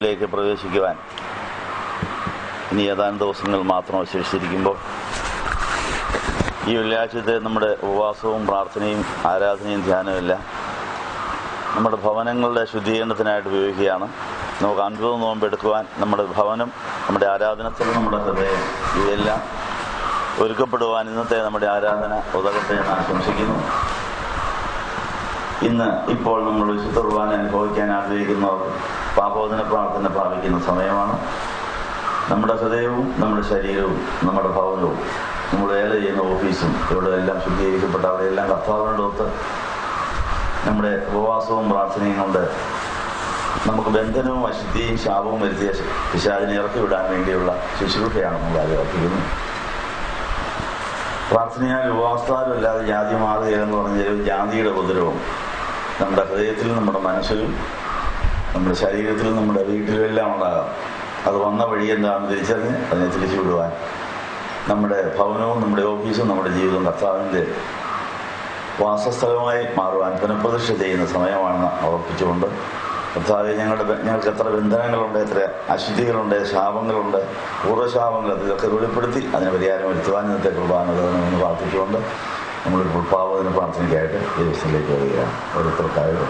ിലേക്ക് പ്രവേശിക്കുവാൻ ഇനി ഏതാനും ദിവസങ്ങൾ മാത്രം അവശേഷിച്ചിരിക്കുമ്പോൾ ഈ വെള്ളിയാഴ്ചത്തെ നമ്മുടെ ഉപവാസവും പ്രാർത്ഥനയും ആരാധനയും ധ്യാനവുമെല്ലാം നമ്മുടെ ഭവനങ്ങളുടെ ശുദ്ധീകരണത്തിനായിട്ട് ഉപയോഗിക്കുകയാണ്. നമുക്ക് 50 നോമ്പ് എടുക്കുവാൻ നമ്മുടെ ഭവനം, നമ്മുടെ ആരാധനസ്ഥലം, നമ്മുടെ ഹൃദയം ഇവയെല്ലാം ഒരുക്കപ്പെടുവാൻ ഇന്നത്തെ നമ്മുടെ ആരാധന ഉതകട്ടെ എന്ന് ആശംസിക്കുന്നു. ഇപ്പോൾ നമ്മൾ വിശുദ്ധ കുർബാന അനുഭവിക്കാൻ ആഗ്രഹിക്കുന്നവർ പാപോദന പ്രാർത്ഥന പ്രാപിക്കുന്ന സമയമാണ്. നമ്മുടെ ഹൃദയവും നമ്മുടെ ശരീരവും നമ്മുടെ ഭവനവും നമ്മൾ വേല ചെയ്യുന്ന ഓഫീസും ഇവിടെ എല്ലാം ശുദ്ധീകരിക്കപ്പെട്ട അവിടെയെല്ലാം കർത്താവിനോടൊത്ത് നമ്മുടെ ഉപവാസവും പ്രാർത്ഥനയും കൊണ്ട് നമുക്ക് ബന്ധനവും അശുദ്ധിയും ശാപവും വരുത്തിയ പിശാചിനെ ഇറക്കി വിടാൻ വേണ്ടിയുള്ള ശുശ്രൂഷയാണ് നമ്മൾ ആഗ്രഹിക്കുന്നത്. പ്രാർത്ഥനയാൽ ഉപവാസത്താലും അല്ലാതെ ജാതി മാറുകയെന്ന് പറഞ്ഞാൽ ജാതിയുടെ ഉപദ്രവം നമ്മുടെ ഹൃദയത്തിലും നമ്മുടെ മനസ്സിലും നമ്മുടെ ശരീരത്തിലും നമ്മുടെ വീട്ടിലും എല്ലാം ഉണ്ടാകാം. അത് വന്ന വഴി എന്താണെന്ന് തിരിച്ചറിഞ്ഞ് അതിനെ തിരിച്ചു വിടുവാൻ നമ്മുടെ ഭവനവും നമ്മുടെ ഓഫീസും നമ്മുടെ ജീവിതവും കർത്താവിൻ്റെ വാസസ്ഥലമായി മാറുവാൻ പുനഃപ്രതിഷ്ഠ ചെയ്യുന്ന സമയമാണെന്ന് ഓർപ്പിച്ചുകൊണ്ട്, കർത്താവെ ഞങ്ങൾക്ക് എത്ര ബന്ധനങ്ങളുണ്ട്, എത്ര അശുദ്ധികളുണ്ട്, ശാപങ്ങളുണ്ട്, പൂർവ്വശാപങ്ങൾ, ഇതൊക്കെ വെളിപ്പെടുത്തി അതിന് പരിഹാരം വരുത്തുവാൻ ഇന്നത്തെ കുർബാനതെന്ന് പ്രാർത്ഥിച്ചുകൊണ്ട് നമ്മളൊരു പാപോദന പ്രാർത്ഥനയ്ക്കായിട്ട് ഈ ദിവസത്തിലേക്ക് വരികയാണ്. ഓരോരുത്തർക്കായിട്ട്